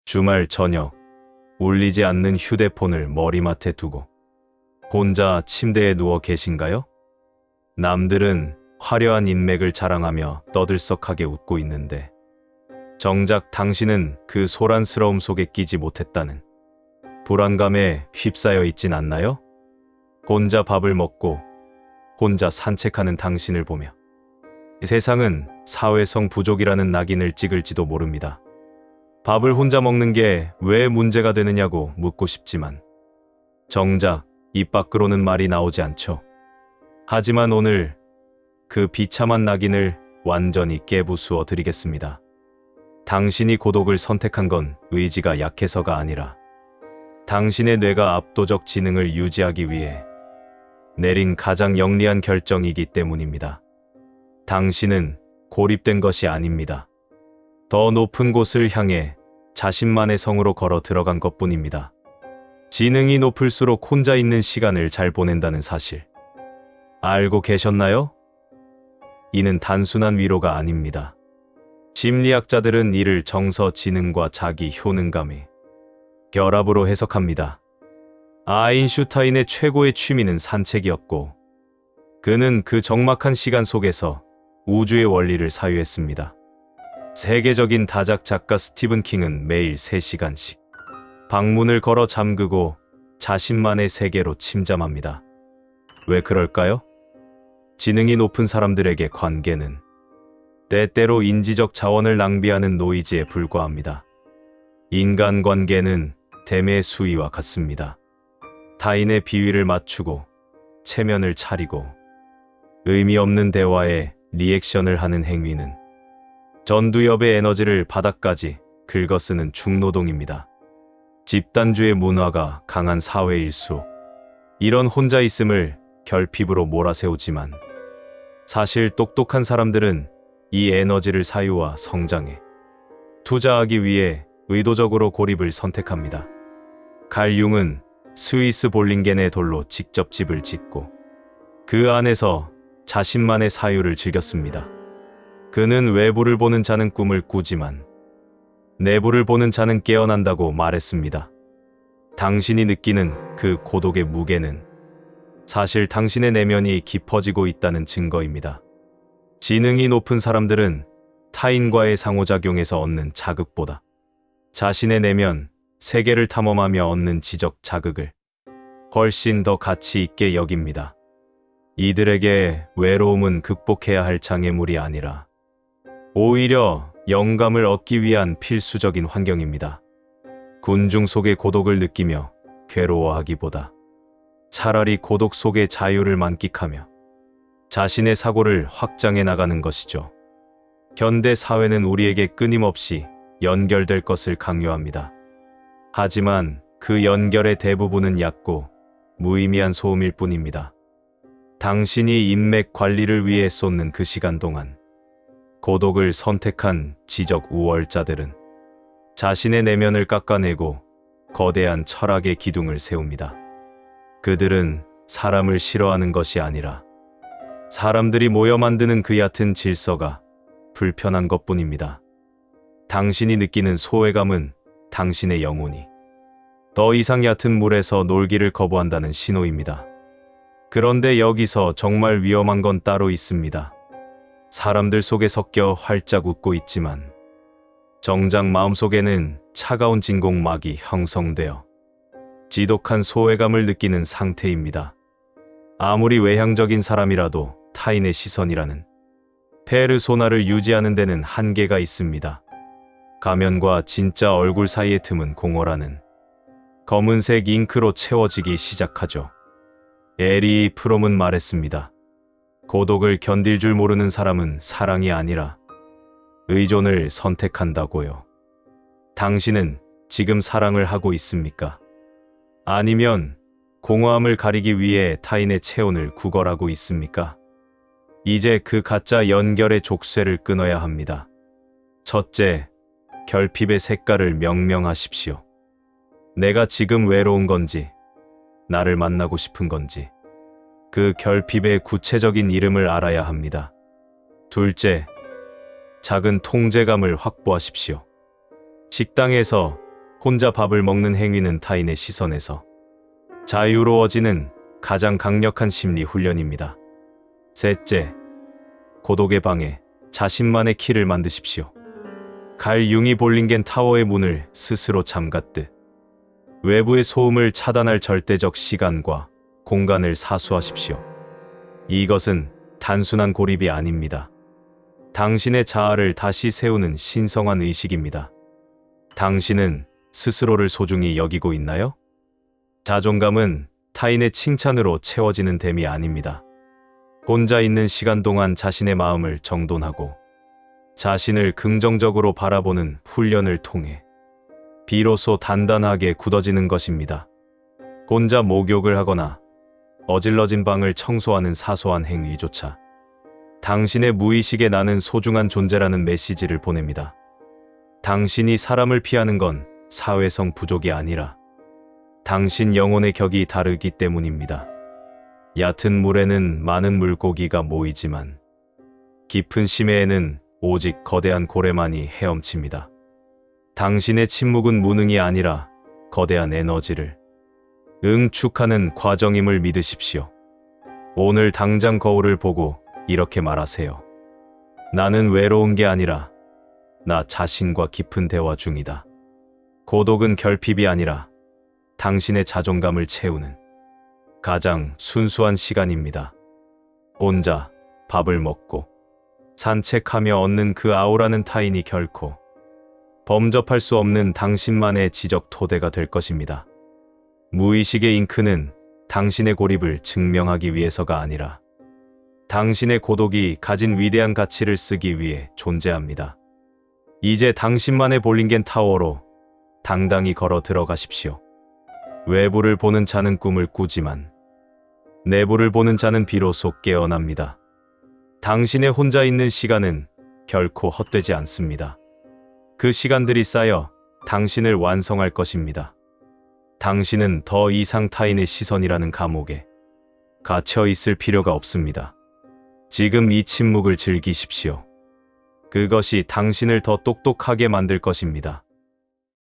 주말 저녁, 울리지 않는 휴대폰을 머리맡에 두고 혼자 침대에 누워 계신가요? 남들은 화려한 인맥을 자랑하며 떠들썩하게 웃고 있는데 정작 당신은 그 소란스러움 속에 끼지 못했다는 불안감에 휩싸여 있진 않나요? 혼자 밥을 먹고 혼자 산책하는 당신을 보며 세상은 사회성 부족이라는 낙인을 찍을지도 모릅니다. 밥을 혼자 먹는 게 왜 문제가 되느냐고 묻고 싶지만 정작 입 밖으로는 말이 나오지 않죠. 하지만 오늘 그 비참한 낙인을 완전히 깨부수어 드리겠습니다. 당신이 고독을 선택한 건 의지가 약해서가 아니라 당신의 뇌가 압도적 지능을 유지하기 위해 내린 가장 영리한 결정이기 때문입니다. 당신은 고립된 것이 아닙니다. 더 높은 곳을 향해 자신만의 성으로 걸어 들어간 것뿐입니다. 지능이 높을수록 혼자 있는 시간을 잘 보낸다는 사실 알고 계셨나요? 이는 단순한 위로가 아닙니다. 심리학자들은 이를 정서 지능과 자기 효능감의 결합으로 해석합니다. 아인슈타인의 최고의 취미는 산책이었고 그는 그 적막한 시간 속에서 우주의 원리를 사유했습니다. 세계적인 다작 작가 스티븐 킹은 매일 3시간씩 방문을 걸어 잠그고 자신만의 세계로 침잠합니다. 왜 그럴까요? 지능이 높은 사람들에게 관계는 때때로 인지적 자원을 낭비하는 노이즈에 불과합니다. 인간관계는 댐의 수위와 같습니다. 타인의 비위를 맞추고 체면을 차리고 의미 없는 대화에 리액션을 하는 행위는 전두엽의 에너지를 바닥까지 긁어쓰는 중노동입니다. 집단주의 문화가 강한 사회일수록 이런 혼자 있음을 결핍으로 몰아세우지만 사실 똑똑한 사람들은 이 에너지를 사유와 성장에 투자하기 위해 의도적으로 고립을 선택합니다. 칼 융은 스위스 볼링겐의 돌로 직접 집을 짓고 그 안에서 자신만의 사유를 즐겼습니다. 그는 외부를 보는 자는 꿈을 꾸지만 내부를 보는 자는 깨어난다고 말했습니다. 당신이 느끼는 그 고독의 무게는 사실 당신의 내면이 깊어지고 있다는 증거입니다. 지능이 높은 사람들은 타인과의 상호작용에서 얻는 자극보다 자신의 내면, 세계를 탐험하며 얻는 지적 자극을 훨씬 더 가치 있게 여깁니다. 이들에게 외로움은 극복해야 할 장애물이 아니라 오히려 영감을 얻기 위한 필수적인 환경입니다. 군중 속의 고독을 느끼며 괴로워하기보다 차라리 고독 속의 자유를 만끽하며 자신의 사고를 확장해 나가는 것이죠. 현대 사회는 우리에게 끊임없이 연결될 것을 강요합니다. 하지만 그 연결의 대부분은 얕고 무의미한 소음일 뿐입니다. 당신이 인맥 관리를 위해 쏟는 그 시간 동안 고독을 선택한 지적 우월자들은 자신의 내면을 깎아내고 거대한 철학의 기둥을 세웁니다. 그들은 사람을 싫어하는 것이 아니라 사람들이 모여 만드는 그 얕은 질서가 불편한 것뿐입니다. 당신이 느끼는 소외감은 당신의 영혼이 더 이상 얕은 물에서 놀기를 거부한다는 신호입니다. 그런데 여기서 정말 위험한 건 따로 있습니다. 사람들 속에 섞여 활짝 웃고 있지만 정작 마음속에는 차가운 진공막이 형성되어 지독한 소외감을 느끼는 상태입니다. 아무리 외향적인 사람이라도 타인의 시선이라는 페르소나를 유지하는 데는 한계가 있습니다. 가면과 진짜 얼굴 사이의 틈은 공허라는 검은색 잉크로 채워지기 시작하죠. 에리 프롬은 말했습니다. 고독을 견딜 줄 모르는 사람은 사랑이 아니라 의존을 선택한다고요. 당신은 지금 사랑을 하고 있습니까? 아니면 공허함을 가리기 위해 타인의 체온을 구걸하고 있습니까? 이제 그 가짜 연결의 족쇄를 끊어야 합니다. 첫째, 결핍의 색깔을 명명하십시오. 내가 지금 외로운 건지, 나를 만나고 싶은 건지, 그 결핍의 구체적인 이름을 알아야 합니다. 둘째, 작은 통제감을 확보하십시오. 식당에서 혼자 밥을 먹는 행위는 타인의 시선에서 자유로워지는 가장 강력한 심리 훈련입니다. 셋째, 고독의 방에 자신만의 키를 만드십시오. 갈 융이 볼링겐 타워의 문을 스스로 잠갔듯 외부의 소음을 차단할 절대적 시간과 공간을 사수하십시오. 이것은 단순한 고립이 아닙니다. 당신의 자아를 다시 세우는 신성한 의식입니다. 당신은 스스로를 소중히 여기고 있나요? 자존감은 타인의 칭찬으로 채워지는 댐이 아닙니다. 혼자 있는 시간 동안 자신의 마음을 정돈하고 자신을 긍정적으로 바라보는 훈련을 통해 비로소 단단하게 굳어지는 것입니다. 혼자 목욕을 하거나 어질러진 방을 청소하는 사소한 행위조차 당신의 무의식에 나는 소중한 존재라는 메시지를 보냅니다. 당신이 사람을 피하는 건 사회성 부족이 아니라 당신 영혼의 격이 다르기 때문입니다. 얕은 물에는 많은 물고기가 모이지만 깊은 심해에는 오직 거대한 고래만이 헤엄칩니다. 당신의 침묵은 무능이 아니라 거대한 에너지를 응축하는 과정임을 믿으십시오. 오늘 당장 거울을 보고 이렇게 말하세요. 나는 외로운 게 아니라 나 자신과 깊은 대화 중이다. 고독은 결핍이 아니라 당신의 자존감을 채우는 가장 순수한 시간입니다. 혼자 밥을 먹고 산책하며 얻는 그 아우라는 타인이 결코 범접할 수 없는 당신만의 지적 토대가 될 것입니다. 무의식의 잉크는 당신의 고립을 증명하기 위해서가 아니라 당신의 고독이 가진 위대한 가치를 쓰기 위해 존재합니다. 이제 당신만의 볼링겐 타워로 당당히 걸어 들어가십시오. 외부를 보는 자는 꿈을 꾸지만 내부를 보는 자는 비로소 깨어납니다. 당신의 혼자 있는 시간은 결코 헛되지 않습니다. 그 시간들이 쌓여 당신을 완성할 것입니다. 당신은 더 이상 타인의 시선이라는 감옥에 갇혀 있을 필요가 없습니다. 지금 이 침묵을 즐기십시오. 그것이 당신을 더 똑똑하게 만들 것입니다.